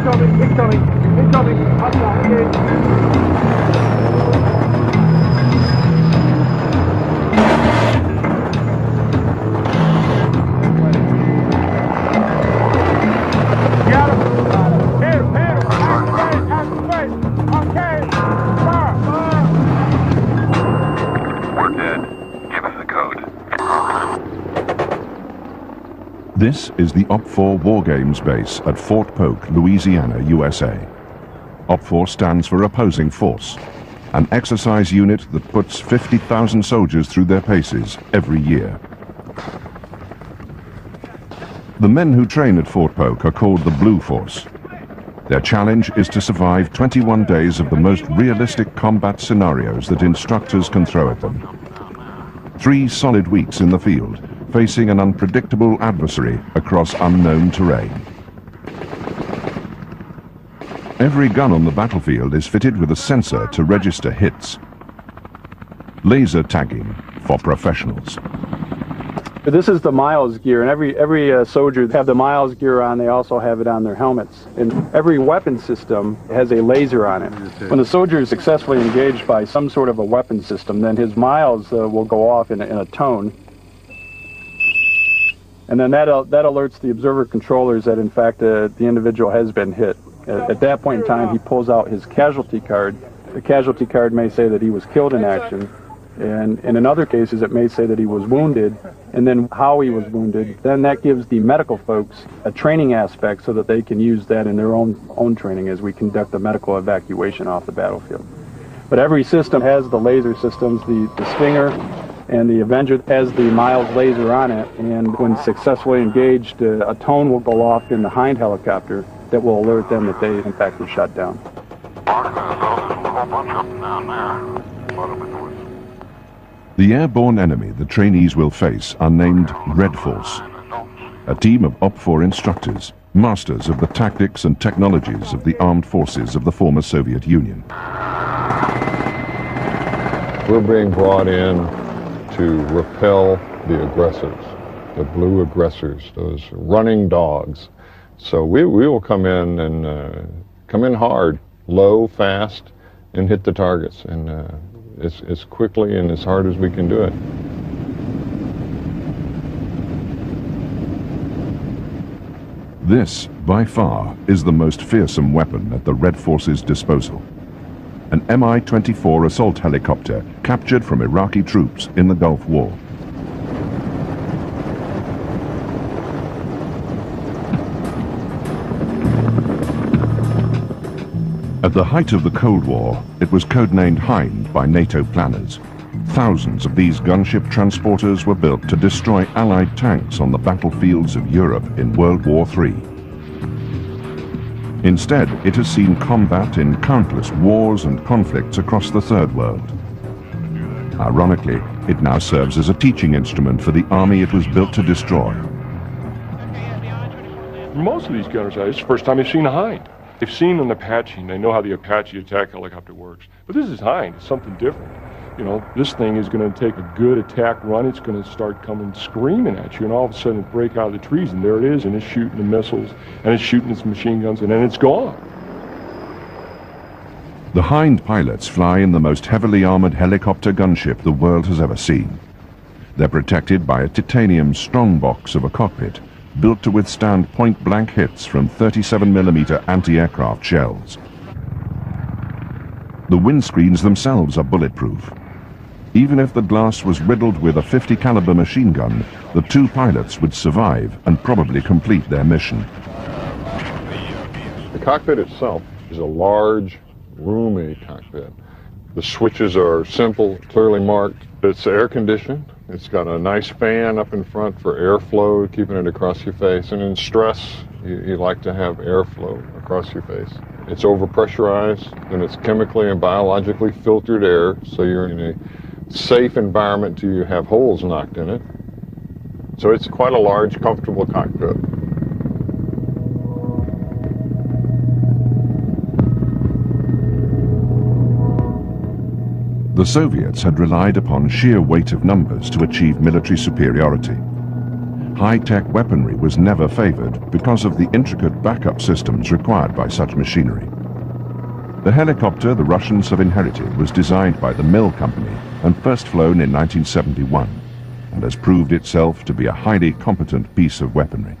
Incoming, incoming, incoming. Hostile engaged. This is the OP-4 War Games base at Fort Polk, Louisiana, USA. OP-4 stands for Opposing Force, an exercise unit that puts 50,000 soldiers through their paces every year. The men who train at Fort Polk are called the Blue Force. Their challenge is to survive 21 days of the most realistic combat scenarios that instructors can throw at them. 3 solid weeks in the field, facing an unpredictable adversary across unknown terrain. Every gun on the battlefield is fitted with a sensor to register hits. Laser tagging for professionals. This is the miles gear, and every soldier have the miles gear on. They also have it on their helmets. And every weapon system has a laser on it. When the soldier is successfully engaged by some sort of a weapon system, then his miles will go off in a tone. And then that alerts the observer controllers that, in fact, the individual has been hit. At that point in time, he pulls out his casualty card. The casualty card may say that he was killed in action, and in other cases, it may say that he was wounded, and then how he was wounded. Then that gives the medical folks a training aspect so that they can use that in their own training as we conduct the medical evacuation off the battlefield. But every system has the laser systems, the Stinger, and the Avenger has the Miles laser on it, and when successfully engaged, a tone will go off in the Hind helicopter that will alert them that they, in fact, were shot down. The airborne enemy the trainees will face are named Red Force, a team of OP-4 instructors, masters of the tactics and technologies of the armed forces of the former Soviet Union. We're being brought in to repel the aggressors, the blue aggressors, those running dogs. So we will come in and come in hard, low, fast, and hit the targets, and as quickly and as hard as we can do it. This, by far, is the most fearsome weapon at the Red Force's disposal. An Mi-24 assault helicopter captured from Iraqi troops in the Gulf War. At the height of the Cold War, it was codenamed Hind by NATO planners. Thousands of these gunship transporters were built to destroy Allied tanks on the battlefields of Europe in World War III. Instead, it has seen combat in countless wars and conflicts across the Third World. Ironically, it now serves as a teaching instrument for the army it was built to destroy. Most of these gunners, it's the first time they've seen a Hind. They've seen an Apache, and they know how the Apache attack helicopter works. But this is Hind, it's something different. You know, this thing is going to take a good attack run. It's going to start coming screaming at you, and all of a sudden it break out of the trees, and there it is, and it's shooting the missiles, and it's shooting its machine guns, and then it's gone. The Hind pilots fly in the most heavily armored helicopter gunship the world has ever seen. They're protected by a titanium strongbox of a cockpit, built to withstand point-blank hits from 37mm anti-aircraft shells. The windscreens themselves are bulletproof. Even if the glass was riddled with a .50 caliber machine gun, the 2 pilots would survive and probably complete their mission. The cockpit itself is a large, roomy cockpit. The switches are simple, clearly marked. It's air-conditioned. It's got a nice fan up in front for airflow, keeping it across your face. And in stress, you like to have airflow across your face. It's overpressurized, and it's chemically and biologically filtered air, so you're in a safe environment till you have holes knocked in it. So it's quite a large, comfortable cockpit. The Soviets had relied upon sheer weight of numbers to achieve military superiority. high-tech weaponry was never favored because of the intricate backup systems required by such machinery. The helicopter the Russians have inherited was designed by the Mill Company and first flown in 1971, and has proved itself to be a highly competent piece of weaponry.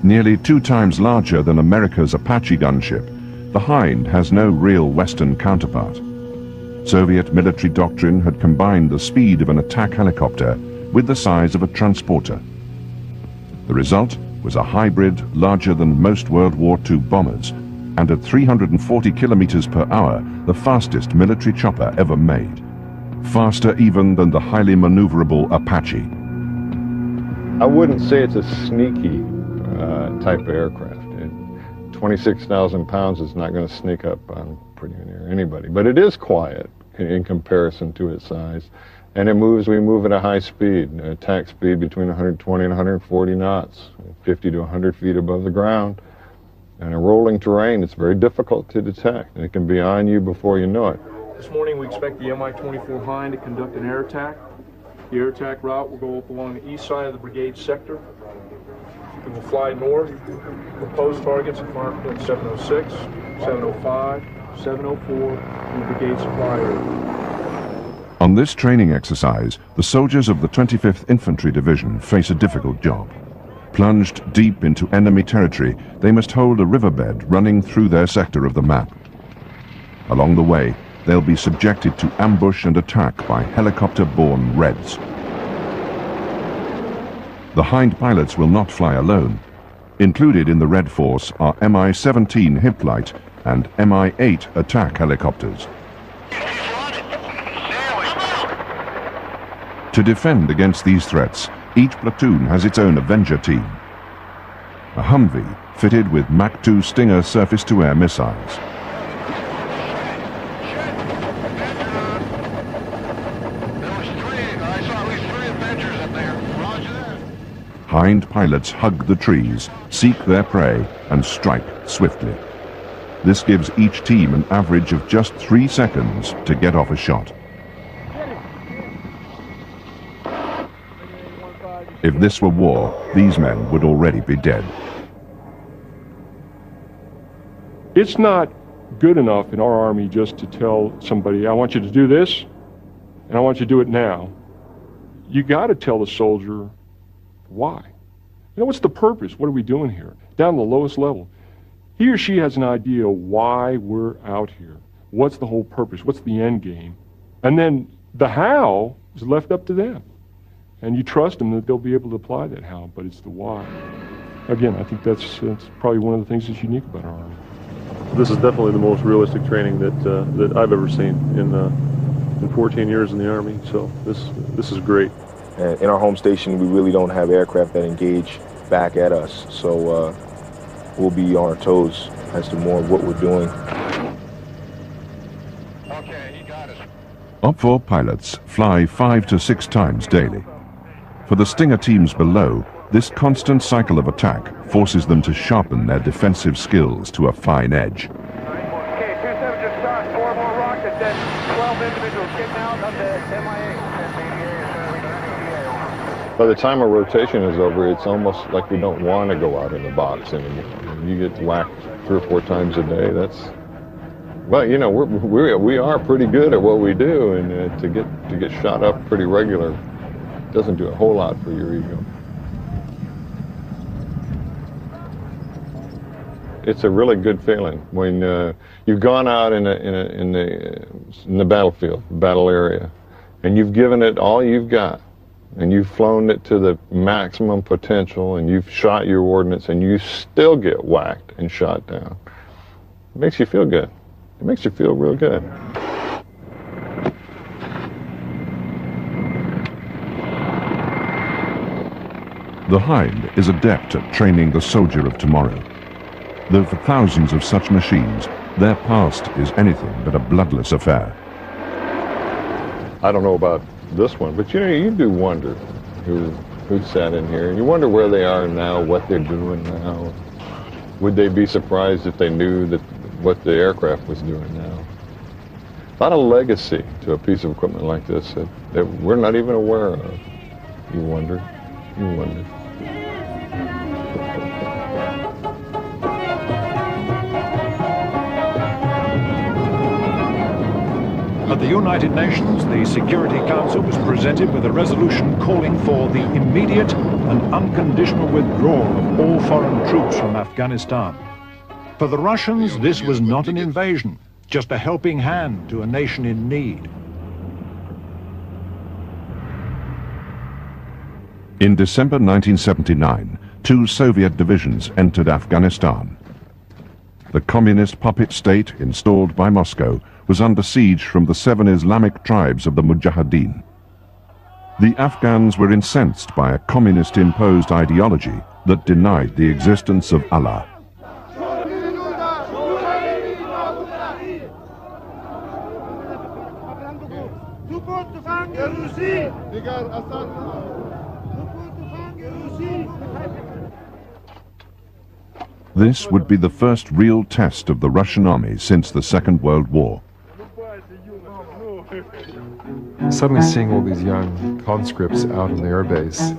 Nearly 2 times larger than America's Apache gunship, the Hind has no real Western counterpart. Soviet military doctrine had combined the speed of an attack helicopter with the size of a transporter. The result was a hybrid larger than most World War II bombers, and at 340 kilometers per hour, the fastest military chopper ever made. Faster even than the highly maneuverable Apache. I wouldn't say it's a sneaky type of aircraft. 26,000 pounds is not going to sneak up on pretty near anybody, but it is quiet in comparison to its size. And we move at a high speed, attack speed between 120 and 140 knots, 50 to 100 feet above the ground. And in rolling terrain, it's very difficult to detect. It can be on you before you know it. This morning we expect the Mi-24 Hind to conduct an air attack. The air attack route will go up along the east side of the brigade sector. It will fly north, propose targets at fire point 706, 705, 704, and the brigade supply area. On this training exercise, the soldiers of the 25th Infantry Division face a difficult job. Plunged deep into enemy territory, they must hold a riverbed running through their sector of the map. Along the way, they'll be subjected to ambush and attack by helicopter-borne Reds. The Hind pilots will not fly alone. Included in the Red Force are Mi-17 Hiplite and Mi-8 attack helicopters. To defend against these threats, each platoon has its own Avenger team. A Humvee fitted with Mach 2 Stinger surface-to-air missiles. Hind pilots hug the trees, seek their prey, and strike swiftly. This gives each team an average of just 3 seconds to get off a shot. If this were war, these men would already be dead. It's not good enough in our Army just to tell somebody, I want you to do this, and I want you to do it now. You got to tell the soldier why. You know, what's the purpose? What are we doing here? Down to the lowest level. He or she has an idea why we're out here. What's the whole purpose? What's the end game? And then the how is left up to them. And you trust them that they'll be able to apply that how, but it's the why. Again, I think that's probably one of the things that's unique about our Army. This is definitely the most realistic training that I've ever seen in 14 years in the Army. So this is great. And in our home station, we really don't have aircraft that engage back at us. So we'll be on our toes as to more of what we're doing. Okay, he got us. OPFOR pilots fly 5 to 6 times daily. For the Stinger teams below, this constant cycle of attack forces them to sharpen their defensive skills to a fine edge. Okay, 27 just shot, 4 more rockets, and 12 individuals getting out of the MIA. By the time a rotation is over, it's almost like we don't want to go out in the box anymore. You get whacked 3 or 4 times a day. Well, you know, we are pretty good at what we do, and to get shot up pretty regular doesn't do a whole lot for your ego. It's a really good feeling when you've gone out in the battlefield, battle area, and you've given it all you've got. And you've flown it to the maximum potential, and you've shot your ordnance, and you still get whacked and shot down. It makes you feel good. It makes you feel real good. The Hind is adept at training the soldier of tomorrow. Though for thousands of such machines, their past is anything but a bloodless affair. I don't know about this one, but you know, you do wonder who sat in here, and you wonder where they are now, what they're doing now. Would they be surprised if they knew that what the aircraft was doing now? a lot of legacy to a piece of equipment like this that we're not even aware of. You wonder. You wonder. At the United Nations, the Security Council was presented with a resolution calling for the immediate and unconditional withdrawal of all foreign troops from Afghanistan. For the Russians, this was not an invasion, just a helping hand to a nation in need. In December 1979, 2 Soviet divisions entered Afghanistan. The communist puppet state installed by Moscow was under siege from the 7 Islamic tribes of the Mujahideen. The Afghans were incensed by a communist-imposed ideology that denied the existence of Allah. This would be the first real test of the Russian army since the Second World War. Suddenly seeing all these young conscripts out on the airbase,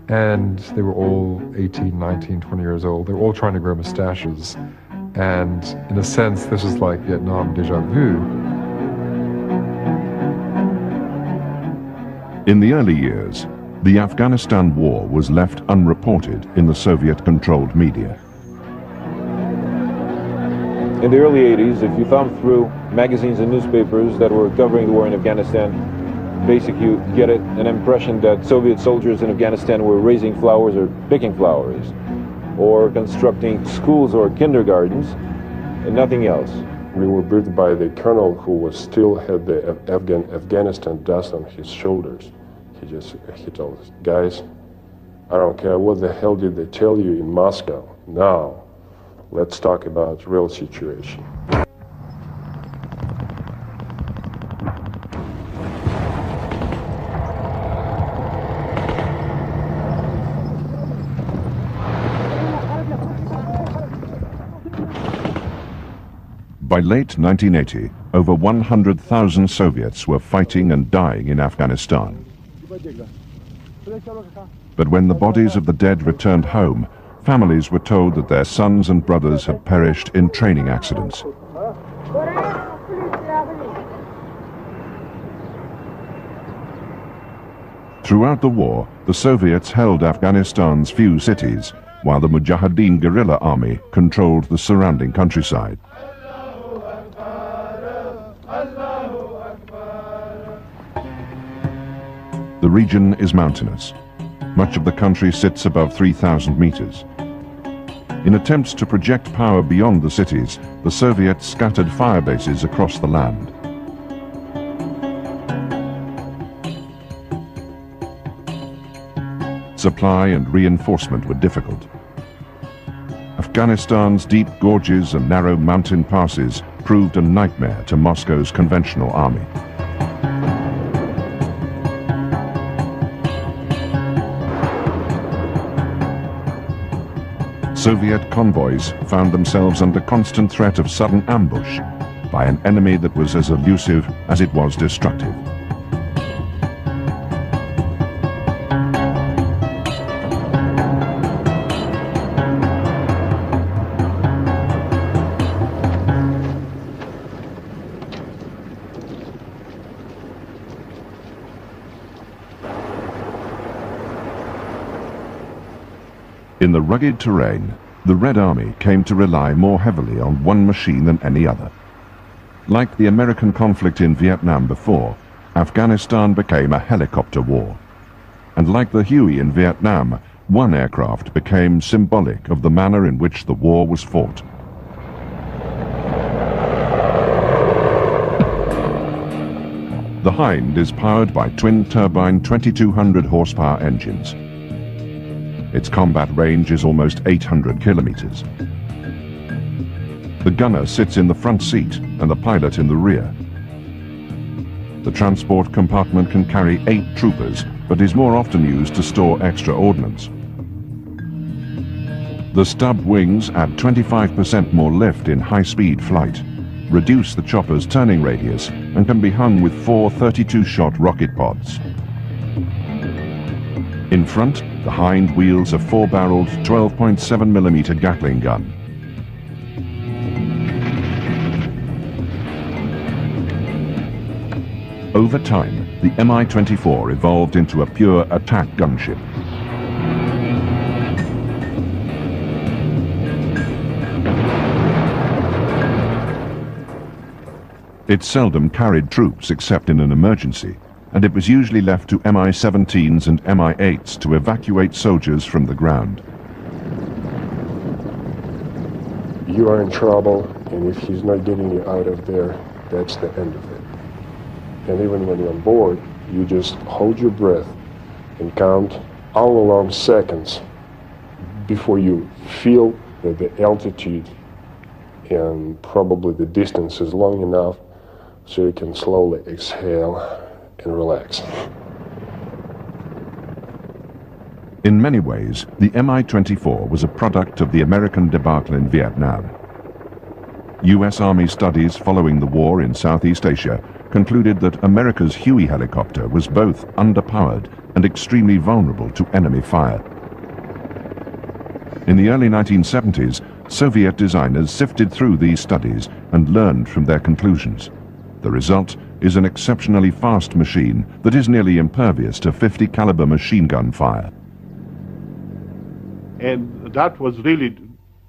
and they were all 18, 19, 20 years old. They were all trying to grow mustaches. And in a sense, this is like Vietnam déjà vu. In the early years, the Afghanistan war was left unreported in the Soviet-controlled media. In the early 80s, if you thumbed through magazines and newspapers that were covering the war in Afghanistan, basically you get an impression that Soviet soldiers in Afghanistan were raising flowers or picking flowers, or constructing schools or kindergartens, and nothing else. We were briefed by the colonel who still had the Afghanistan dust on his shoulders. He told us, guys, I don't care what the hell did they tell you in Moscow. Now, let's talk about real situation. By late 1980, over 100,000 Soviets were fighting and dying in Afghanistan. But when the bodies of the dead returned home, families were told that their sons and brothers had perished in training accidents. Throughout the war, the Soviets held Afghanistan's few cities, while the Mujahideen guerrilla army controlled the surrounding countryside. The region is mountainous. Much of the country sits above 3,000 meters. In attempts to project power beyond the cities, the Soviets scattered fire bases across the land. Supply and reinforcement were difficult. Afghanistan's deep gorges and narrow mountain passes proved a nightmare to Moscow's conventional army. Soviet convoys found themselves under constant threat of sudden ambush by an enemy that was as elusive as it was destructive. In the rugged terrain, the Red Army came to rely more heavily on one machine than any other. Like the American conflict in Vietnam before, Afghanistan became a helicopter war. And like the Huey in Vietnam, one aircraft became symbolic of the manner in which the war was fought. The Hind is powered by twin-turbine 2200 horsepower engines. Its combat range is almost 800 kilometers. The gunner sits in the front seat and the pilot in the rear. The transport compartment can carry 8 troopers, but is more often used to store extra ordnance. The stub wings add 25% more lift in high-speed flight. reduce the chopper's turning radius and can be hung with 4 32-shot rocket pods. In front, the Hind wields a 4-barreled 12.7mm Gatling gun. Over time, the Mi-24 evolved into a pure attack gunship. It seldom carried troops except in an emergency, and it was usually left to Mi-17s and Mi-8s to evacuate soldiers from the ground. You are in trouble, and if he's not getting you out of there, that's the end of it. And even when you're on board, you just hold your breath and count all along seconds before you feel that the altitude and probably the distance is long enough so you can slowly exhale and relax. In many ways, the Mi-24 was a product of the American debacle in Vietnam. US Army studies following the war in Southeast Asia concluded that America's Huey helicopter was both underpowered and extremely vulnerable to enemy fire. In the early 1970s, Soviet designers sifted through these studies and learned from their conclusions. The result is an exceptionally fast machine that is nearly impervious to .50 caliber machine gun fire. And that was really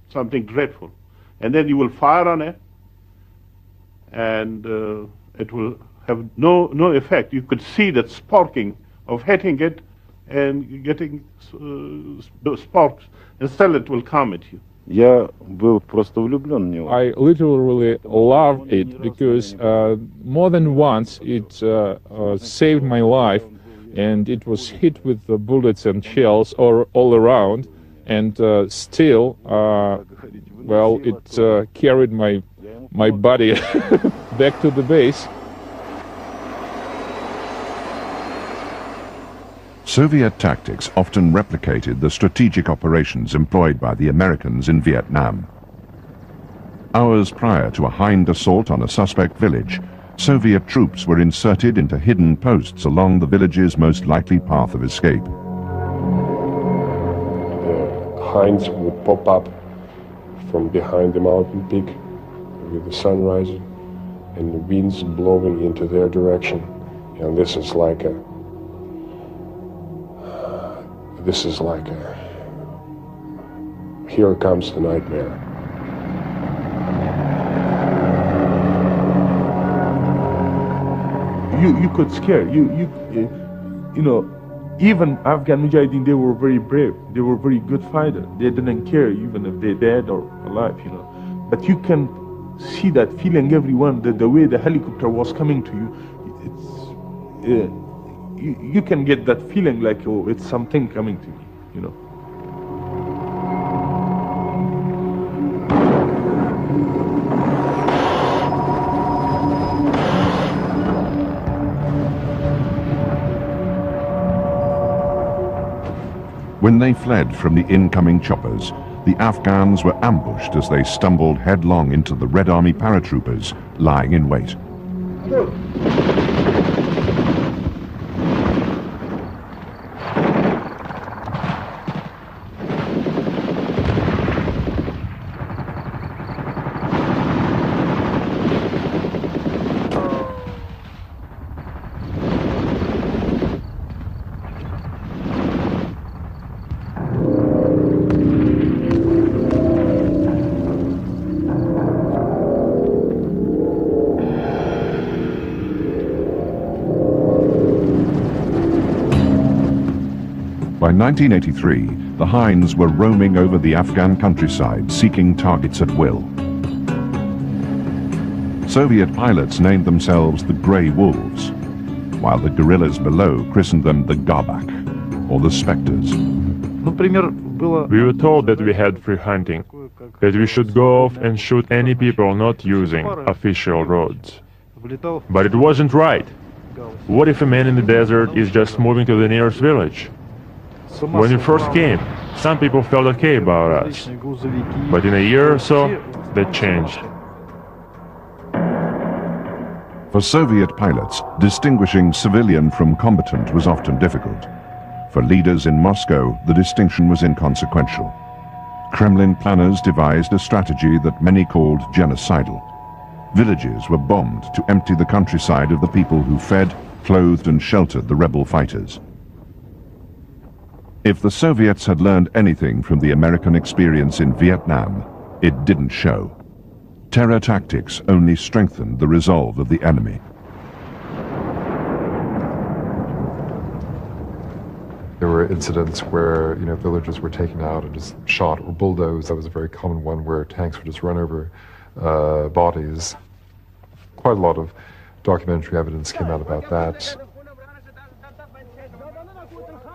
something dreadful. And then you will fire on it, and it will have no effect. You could see that sparking of hitting it and getting those sparks, and still it will come at you. I literally love it because more than once it saved my life, and it was hit with the bullets and shells all around, and still, well, it carried my body back to the base. Soviet tactics often replicated the strategic operations employed by the Americans in Vietnam. Hours prior to a Hind assault on a suspect village, Soviet troops were inserted into hidden posts along the village's most likely path of escape. The Hinds would pop up from behind the mountain peak with the sun rising and the winds blowing into their direction. And this is like a here comes the nightmare. You could scare you know, even Afghan Mujahideen, they were very brave. They were very good fighters. They didn't care even if they're dead or alive, you know. But you can see that feeling, everyone, the way the helicopter was coming to you, it's you can get that feeling like, oh, it's something coming to me, you know. When they fled from the incoming choppers, the Afghans were ambushed as they stumbled headlong into the Red Army paratroopers lying in wait. By 1983, the Hinds were roaming over the Afghan countryside, seeking targets at will. Soviet pilots named themselves the Grey Wolves, while the guerrillas below christened them the Gabak, or the Spectres. We were told that we had free hunting, that we should go off and shoot any people not using official roads. But it wasn't right. What if a man in the desert is just moving to the nearest village? When we first came, some people felt okay about us, but in a year or so, that changed. For Soviet pilots, distinguishing civilian from combatant was often difficult. For leaders in Moscow, the distinction was inconsequential. Kremlin planners devised a strategy that many called genocidal. Villages were bombed to empty the countryside of the people who fed, clothed and sheltered the rebel fighters. If the Soviets had learned anything from the American experience in Vietnam, it didn't show. Terror tactics only strengthened the resolve of the enemy. There were incidents where, villages were taken out and just shot or bulldozed. That was a very common one where tanks would just run over bodies. Quite a lot of documentary evidence came out about that.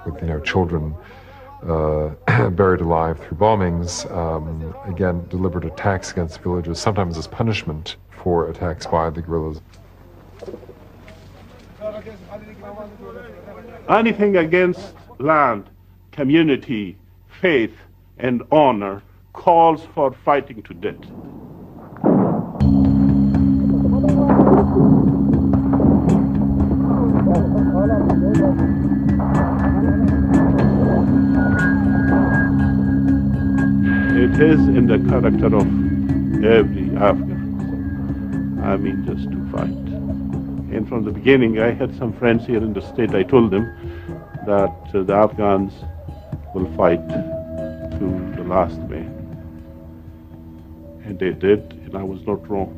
With, children buried alive through bombings, again, deliberate attacks against villages, sometimes as punishment for attacks by the guerrillas. Anything against land, community, faith, and honor calls for fighting to death. It is in the character of every Afghan, just to fight. And from the beginning, I had some friends here in the state. I told them that the Afghans will fight to the last man. And they did, and I was not wrong.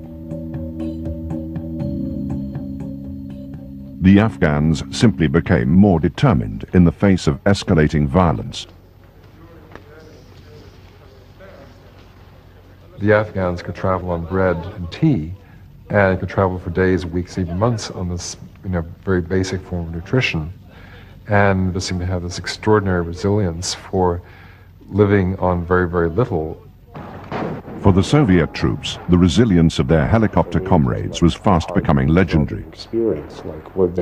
The Afghans simply became more determined in the face of escalating violence. The Afghans could travel on bread and tea, and could travel for days, weeks, even months on this, very basic form of nutrition. And they seem to have this extraordinary resilience for living on very, very little. For the Soviet troops, the resilience of their helicopter comrades was fast becoming legendary. Experience, like what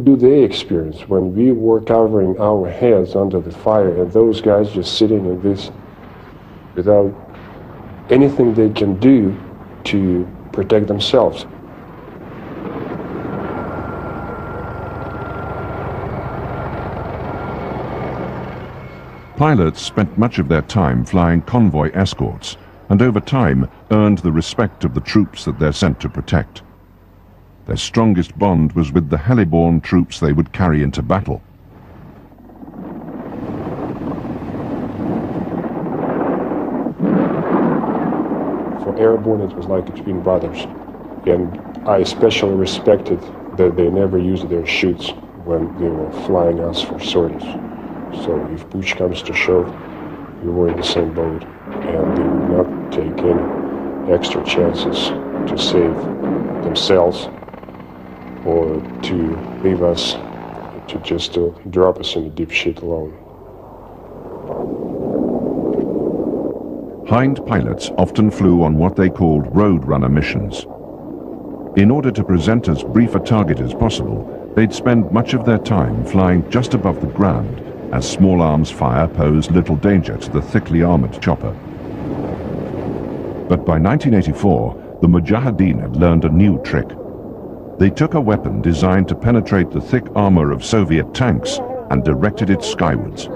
do they experience when we were covering our heads under the fire and those guys just sitting in this without anything they can do to protect themselves? Pilots spent much of their time flying convoy escorts, and over time earned the respect of the troops that they're sent to protect. Their strongest bond was with the heliborne troops they would carry into battle. For airborne, it was like between brothers. And I especially respected that they never used their chutes when they were flying us for sorties. So if push comes to shove, we were in the same boat, and they would not take any extra chances to save themselves or to leave us, to just drop us in the deep shit alone. Hind pilots often flew on what they called roadrunner missions. In order to present as brief a target as possible, they'd spend much of their time flying just above the ground, as small arms fire posed little danger to the thickly armored chopper. But by 1984, the Mujahideen had learned a new trick. They took a weapon designed to penetrate the thick armor of Soviet tanks and directed it skywards.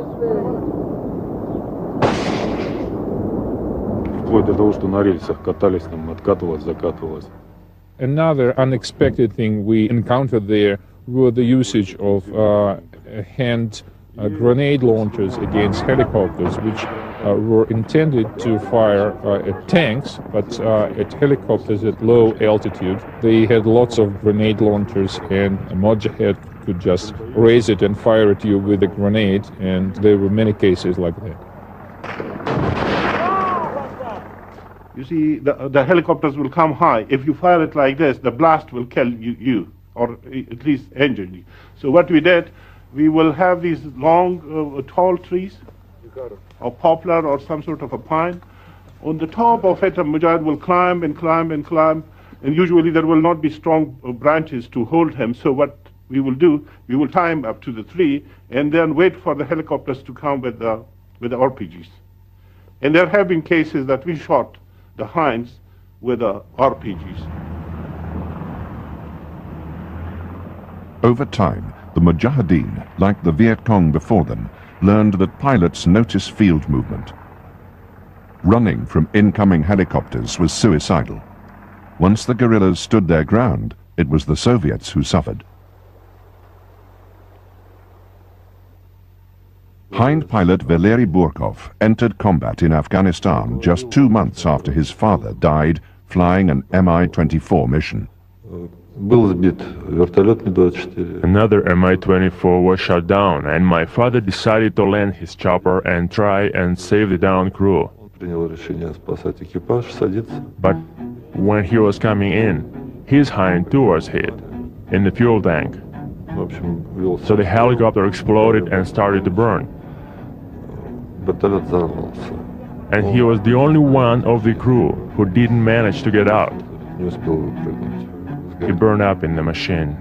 Another unexpected thing we encountered there were the usage of hand grenade launchers against helicopters, which were intended to fire at tanks, but at helicopters at low altitude. They had lots of grenade launchers, and a Mujahid could just raise it and fire at you with a grenade, and there were many cases like that. You see, the helicopters will come high. If you fire it like this, the blast will kill you or at least injure you. So what we did, we will have these long, tall trees, or poplar or some sort of a pine. On the top of it, a Mujahid will climb and climb and climb, and usually there will not be strong branches to hold him. So what we will do, we will tie him up to the tree and then wait for the helicopters to come with the RPGs. And there have been cases that we shot the Hinds with RPGs. Over time, the Mujahideen, like the Viet Cong before them, learned that pilots notice field movement. Running from incoming helicopters was suicidal. Once the guerrillas stood their ground, it was the Soviets who suffered. Hind pilot Valery Burkov entered combat in Afghanistan just 2 months after his father died flying an Mi-24 mission. Another Mi-24 was shot down, and my father decided to land his chopper and try and save the downed crew. But when he was coming in, his Hind too was hit in the fuel tank. So the helicopter exploded and started to burn. And he was the only one of the crew who didn't manage to get out. He burned up in the machine.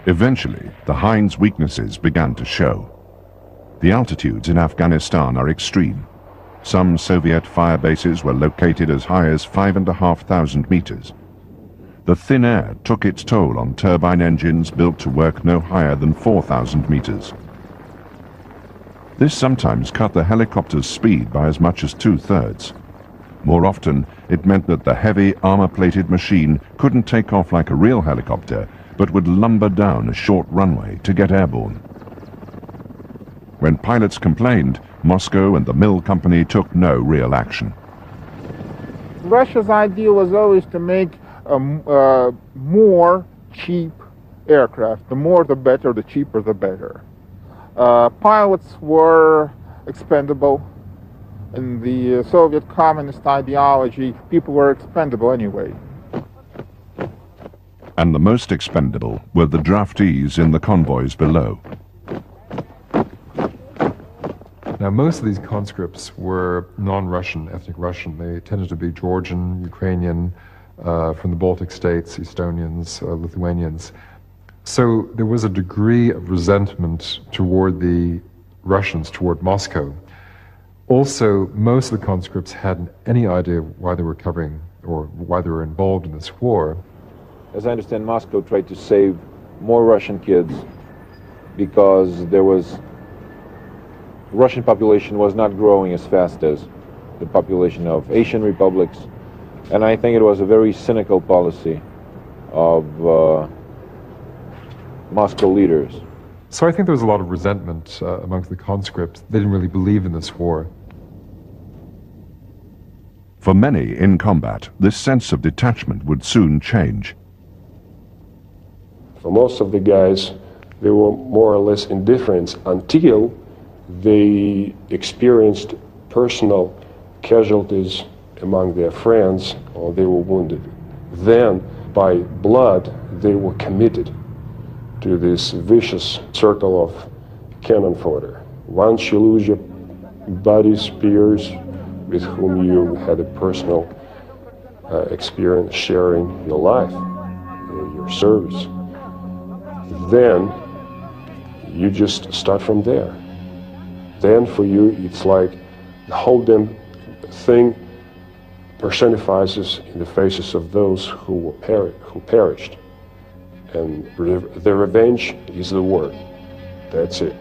Eventually, the Hind's weaknesses began to show. The altitudes in Afghanistan are extreme. Some Soviet fire bases were located as high as 5,500 meters. The thin air took its toll on turbine engines built to work no higher than 4,000 meters. This sometimes cut the helicopter's speed by as much as 2/3. More often, it meant that the heavy armor-plated machine couldn't take off like a real helicopter, but would lumber down a short runway to get airborne. When pilots complained, Moscow and the mill company took no real action. Russia's idea was always to make more cheap aircraft. The more the better, the cheaper the better. Pilots were expendable. In the Soviet communist ideology, people were expendable anyway. And the most expendable were the draftees in the convoys below. Now, most of these conscripts were non-Russian, ethnic Russian. They tended to be Georgian, Ukrainian, from the Baltic states, Estonians, Lithuanians. So there was a degree of resentment toward the Russians, toward Moscow. Also, most of the conscripts hadn't any idea why they were covering or why they were involved in this war. As I understand, Moscow tried to save more Russian kids because Russian population was not growing as fast as the population of Asian republics. And I think it was a very cynical policy of Moscow leaders. So I think there was a lot of resentment amongst the conscripts. They didn't really believe in this war. For many in combat, this sense of detachment would soon change. For most of the guys, they were more or less indifferent until they experienced personal casualties among their friends or they were wounded. Then, by blood, they were committed to this vicious circle of cannon fodder. Once you lose your buddies, peers, with whom you had a personal experience sharing your life, your service, then you just start from there. Then for you, it's like the whole damn thing personifies in the faces of those who perished. And the revenge is the word. That's it.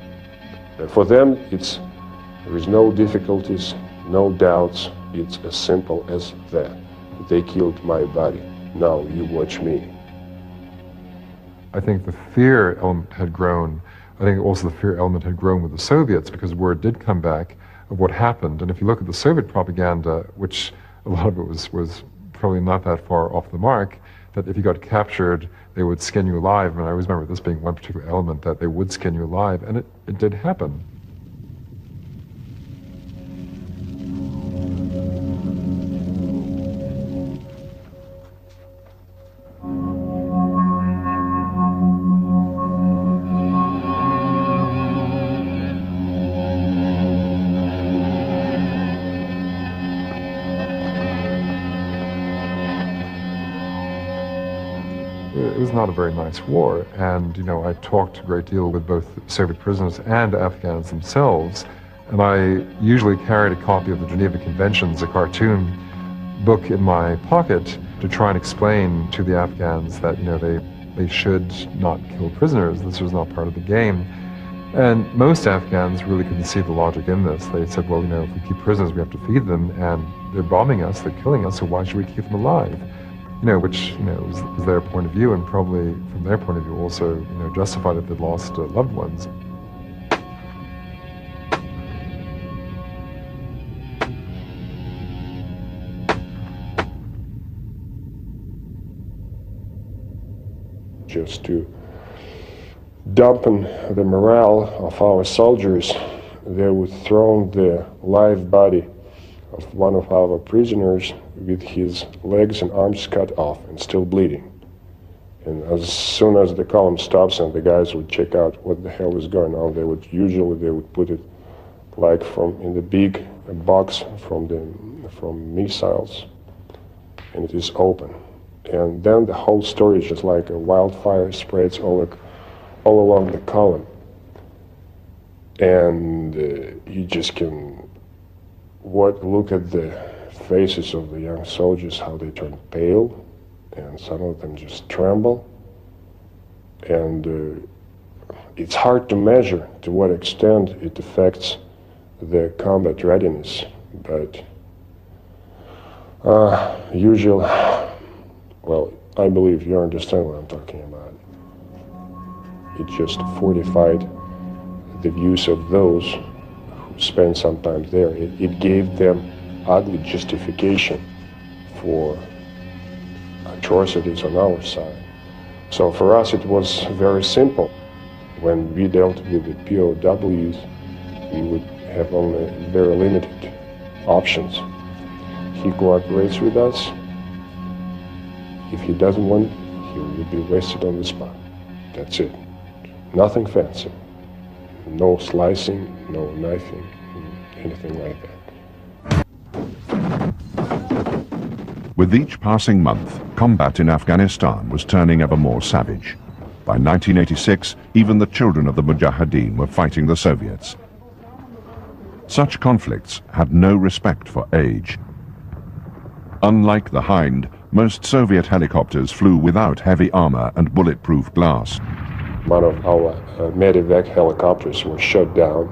And for them, there is no difficulties, no doubts. It's as simple as that. They killed my body. Now you watch me. I think the fear element had grown. I think also the fear element had grown with the Soviets because word did come back of what happened. And if you look at the Soviet propaganda, which a lot of it was probably not that far off the mark, that if you got captured, they would skin you alive. And I always remember this being one particular element, that they would skin you alive, and it did happen. It was not a very nice war, and I talked a great deal with both Soviet prisoners and Afghans themselves, and I usually carried a copy of the Geneva Conventions, a cartoon book, in my pocket to try and explain to the Afghans that, you know, they should not kill prisoners. This was not part of the game. And most Afghans really couldn't see the logic in this. They said, well, you know, if we keep prisoners, we have to feed them, and they're bombing us, they're killing us, so why should we keep them alive? You know, which, you know, was their point of view, and probably from their point of view also, you know, justified if they'd lost loved ones. Just to dampen the morale of our soldiers, they would throw the live body of one of our prisoners with his legs and arms cut off and still bleeding. And as soon as the column stops and the guys would check out what the hell is going on, they would put it like in the big box from missiles, and it is open. And then the whole story is just like a wildfire, spreads all along the column. And you just can look at the faces of the young soldiers, how they turn pale, and some of them just tremble. And it's hard to measure to what extent it affects the combat readiness, but usually, well, I believe you understand what I'm talking about. It just fortified the views of those who spent some time there. It gave them ugly justification for atrocities on our side. So for us it was very simple. When we dealt with the POWs, we would have only very limited options. He cooperates with us. If he doesn't want, he will be arrested on the spot. That's it. Nothing fancy. No slicing, no knifing, anything like that. With each passing month, combat in Afghanistan was turning ever more savage. By 1986, even the children of the Mujahideen were fighting the Soviets. Such conflicts had no respect for age. Unlike the Hind, most Soviet helicopters flew without heavy armor and bulletproof glass. One of our medevac helicopters was shot down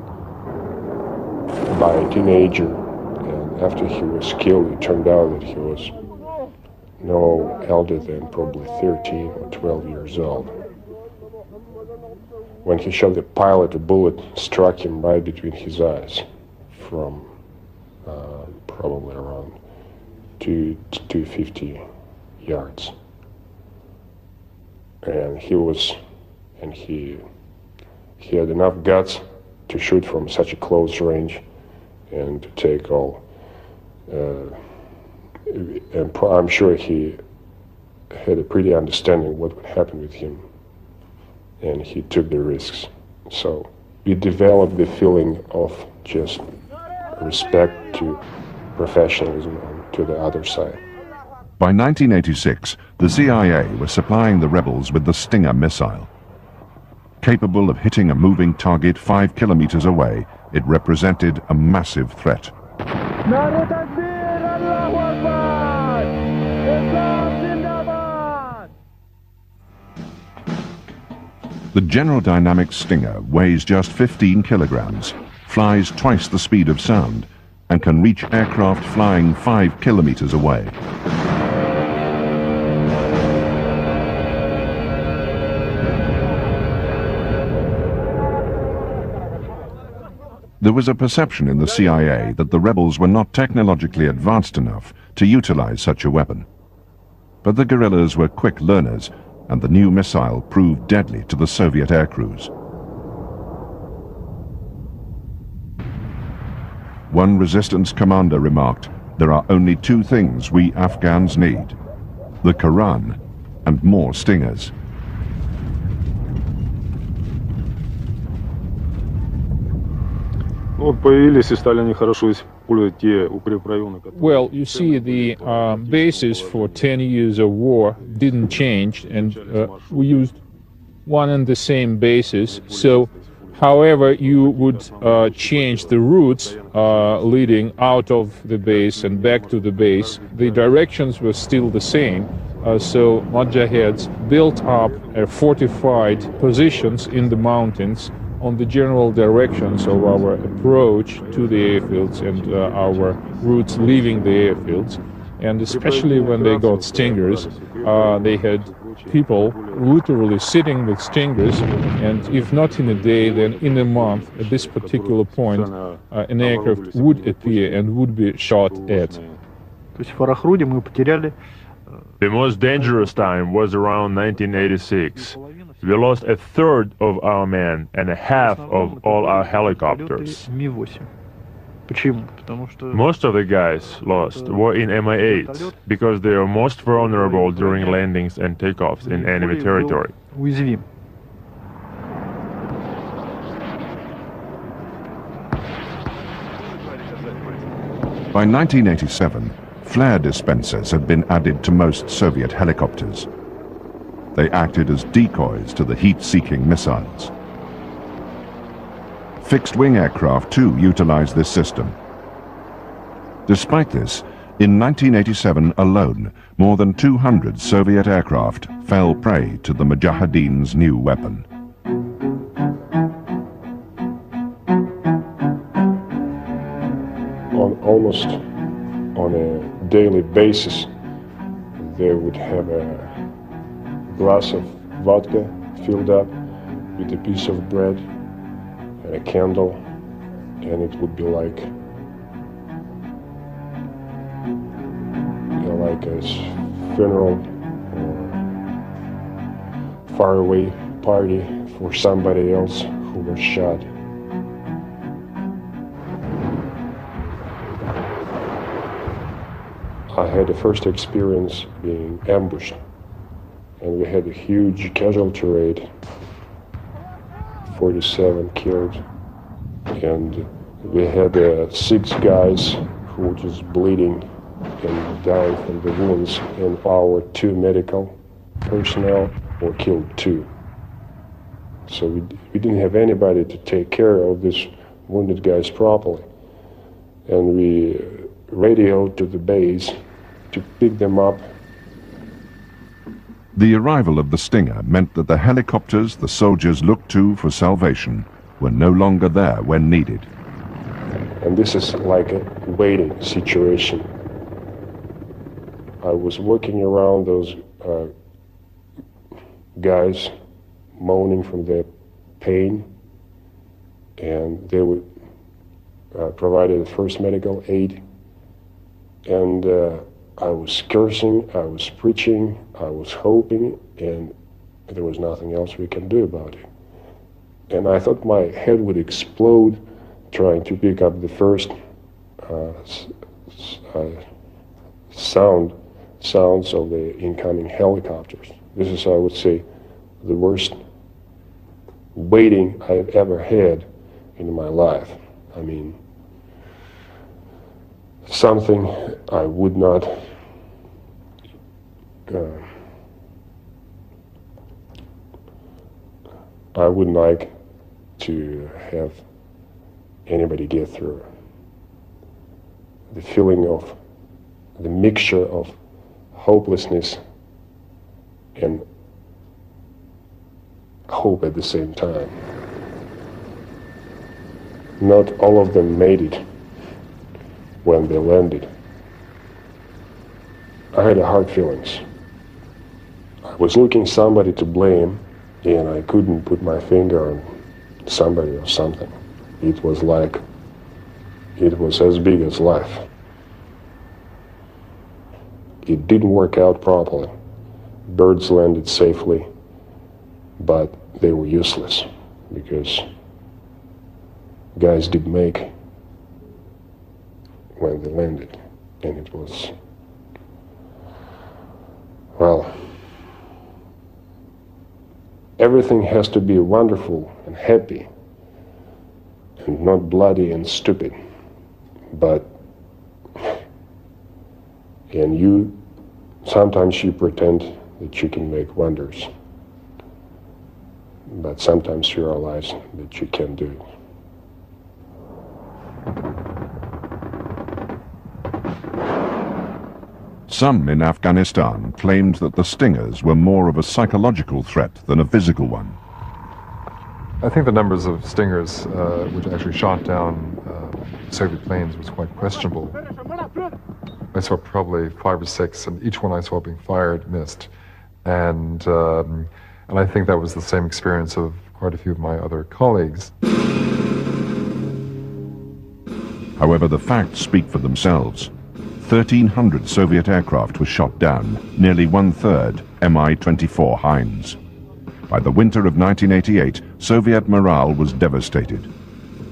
by a teenager, and after he was killed, it turned out that he was no elder than probably 13 or 12 years old. When he shot the pilot, a bullet struck him right between his eyes from probably around 250 yards. And he had enough guts to shoot from such a close range and to take all. And I'm sure he had a pretty understanding what would happen with him, and he took the risks. So we developed the feeling of just respect to professionalism and to the other side. By 1986, the CIA was supplying the rebels with the Stinger missile. Capable of hitting a moving target 5 kilometers away, it represented a massive threat. The General Dynamics Stinger weighs just 15 kilograms, flies twice the speed of sound, and can reach aircraft flying 5 kilometers away. There was a perception in the CIA that the rebels were not technologically advanced enough to utilize such a weapon. But the guerrillas were quick learners, and the new missile proved deadly to the Soviet aircrews. One resistance commander remarked, "There are only 2 things we Afghans need: the Quran and more Stingers." Well, you see, the basis for 10 years of war didn't change, and we used one and the same basis. So However, you would change the routes leading out of the base and back to the base. The directions were still the same. So Mujahids built up fortified positions in the mountains on the general directions of our approach to the airfields and our routes leaving the airfields. And especially when they got stingers, they had people literally sitting with stingers, and if not in a day, then in a month, at this particular point, an aircraft would appear and would be shot at. The most dangerous time was around 1986. We lost a third of our men and a half of all our helicopters. Most of the guys lost were in Mi-8 because they are most vulnerable during landings and takeoffs in enemy territory. By 1987, flare dispensers had been added to most Soviet helicopters. They acted as decoys to the heat-seeking missiles. Fixed-wing aircraft too utilized this system. Despite this, in 1987 alone, more than 200 Soviet aircraft fell prey to the Mujahideen's new weapon. Almost on a daily basis, they would have a glass of vodka filled up with a piece of bread and a candle, and it would be like a funeral or faraway party for somebody else who was shot. I had the first experience being ambushed, and we had a huge casualty rate, 47 killed, and we had 6 guys who were just bleeding and dying from the wounds, and our 2 medical personnel were killed too. So we didn't have anybody to take care of these wounded guys properly, and we radioed to the base to pick them up. The arrival of the Stinger meant that the helicopters the soldiers looked to for salvation were no longer there when needed. And this is like a waiting situation. I was walking around those guys moaning from their pain, and they would provided the first medical aid, and I was cursing, I was preaching, I was hoping, and there was nothing else we can do about it. And I thought my head would explode trying to pick up the first sounds of the incoming helicopters. This is, I would say, the worst waiting I've ever had in my life. I mean, something I would not I wouldn't like to have anybody get through. The feeling of the mixture of hopelessness and hope at the same time. Not all of them made it when they landed. I had hard feelings. I was looking somebody to blame, and I couldn't put my finger on somebody or something. It was like, it was as big as life. It didn't work out properly. Birds landed safely, but they were useless because guys did make when they landed, and it was, well, everything has to be wonderful and happy and not bloody and stupid, but sometimes you pretend that you can make wonders. but sometimes you realize that you can't do it. Some in Afghanistan claimed that the Stingers were more of a psychological threat than a physical one. I think the numbers of Stingers which actually shot down Soviet planes was quite questionable. I saw probably 5 or 6, and each one I saw being fired missed. And I think that was the same experience of quite a few of my other colleagues. However, the facts speak for themselves. 1,300 Soviet aircraft were shot down, nearly 1/3 Mi-24 Hinds. By the winter of 1988, Soviet morale was devastated.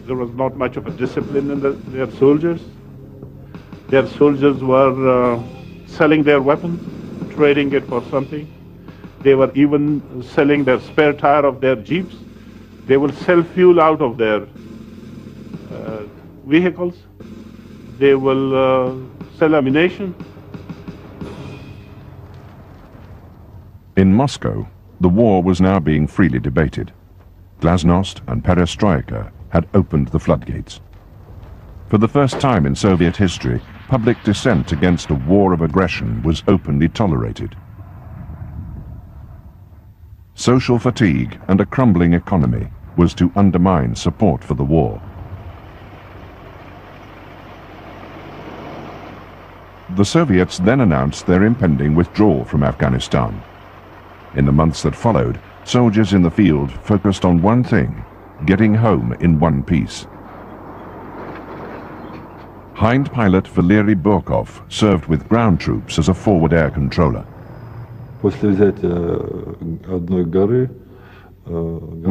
There was not much of a discipline in their soldiers. Their soldiers were selling their weapons, trading it for something. They were even selling their spare tire of their jeeps. They will sell fuel out of their vehicles. They will sell ammunition. In Moscow, the war was now being freely debated. Glasnost and Perestroika had opened the floodgates. For the first time in Soviet history, public dissent against a war of aggression was openly tolerated. Social fatigue and a crumbling economy was to undermine support for the war. The Soviets then announced their impending withdrawal from Afghanistan. In the months that followed, soldiers in the field focused on one thing: getting home in one piece. Hind pilot Valery Burkov served with ground troops as a forward air controller.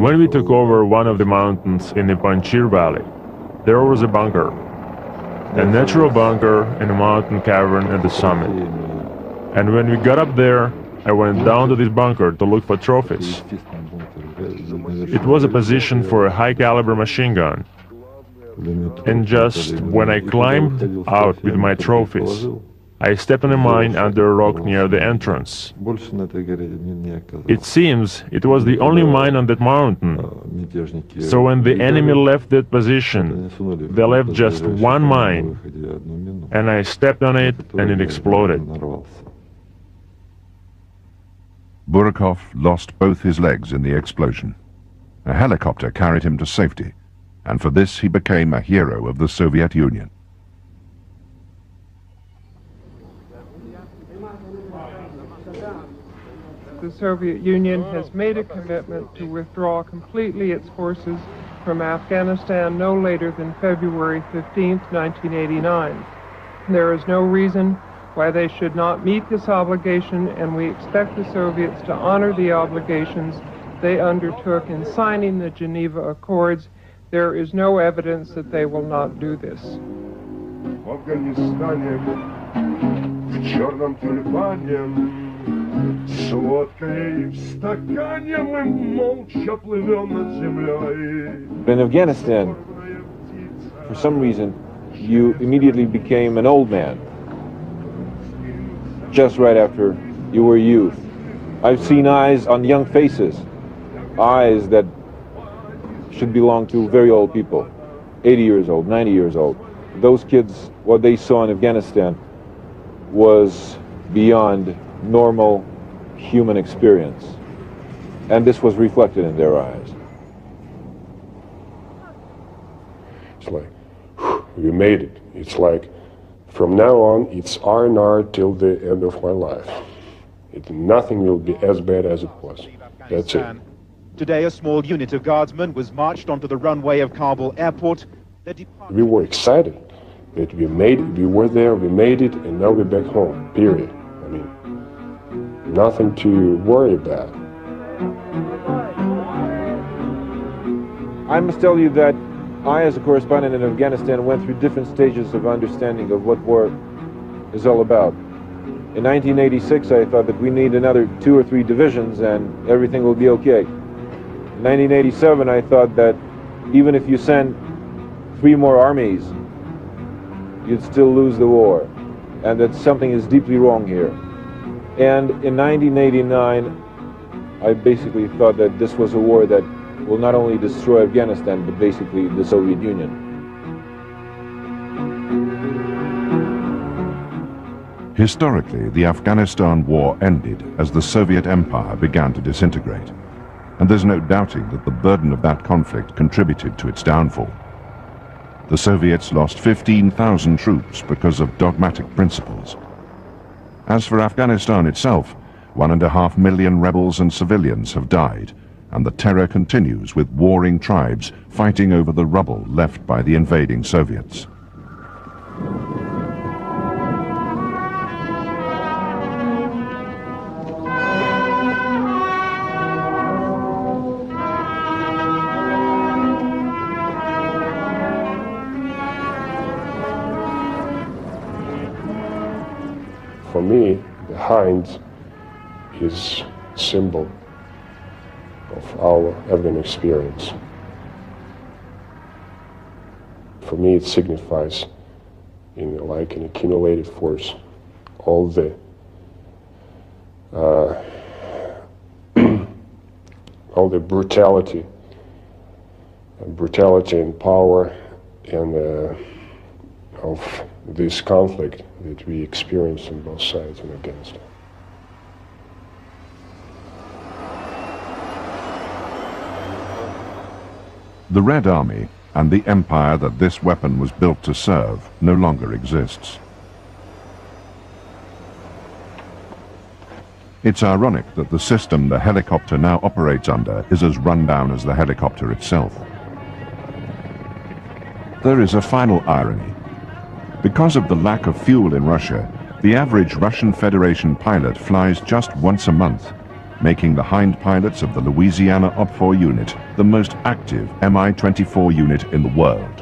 When we took over one of the mountains in the Panjshir Valley, there was a bunker. A natural bunker in a mountain cavern at the summit. And when we got up there, I went down to this bunker to look for trophies. It was a position for a high-caliber machine gun. And just when I climbed out with my trophies, I stepped on a mine under a rock near the entrance. It seems it was the only mine on that mountain. So when the enemy left that position, they left just one mine, and I stepped on it and it exploded. Burkov lost both his legs in the explosion. A helicopter carried him to safety, and for this he became a hero of the Soviet Union. The Soviet Union has made a commitment to withdraw completely its forces from Afghanistan no later than February 15, 1989. There is no reason why they should not meet this obligation, and we expect the Soviets to honor the obligations they undertook in signing the Geneva Accords. There is no evidence that they will not do this. In Afghanistan, for some reason, you immediately became an old man, just right after you were youth. I've seen eyes on young faces, eyes that should belong to very old people, 80 years old, 90 years old. Those kids, what they saw in Afghanistan was beyond normal human experience, and this was reflected in their eyes. It's like, we made it. It's like, from now on, it's R&R till the end of my life. Nothing will be as bad as it was. That's it. Today, a small unit of guardsmen was marched onto the runway of Kabul airport. We were excited that we made it, we were there, we made it, and now we're back home, period. I mean, nothing to worry about. I must tell you that I, as a correspondent in Afghanistan, went through different stages of understanding of what war is all about. In 1986, I thought that we need another 2 or 3 divisions and everything will be okay. In 1987, I thought that even if you send 3 more armies, you'd still lose the war, and that something is deeply wrong here. And in 1989, I basically thought that this was a war that will not only destroy Afghanistan, but basically the Soviet Union. Historically, the Afghanistan war ended as the Soviet Empire began to disintegrate, and there's no doubting that the burden of that conflict contributed to its downfall. The Soviets lost 15,000 troops because of dogmatic principles. As for Afghanistan itself, 1.5 million rebels and civilians have died, and the terror continues with warring tribes fighting over the rubble left by the invading Soviets. For me, the Hind is a symbol of our Afghan experience. For me, it signifies, like an accumulated force, all the all the brutality and power and of this conflict that we experienced on both sides in Afghanistan. The Red Army and the empire that this weapon was built to serve no longer exists. It's ironic that the system the helicopter now operates under is as run down as the helicopter itself. There is a final irony. Because of the lack of fuel in Russia, the average Russian Federation pilot flies just once a month, making the Hind pilots of the Louisiana OPFOR unit the most active Mi-24 unit in the world.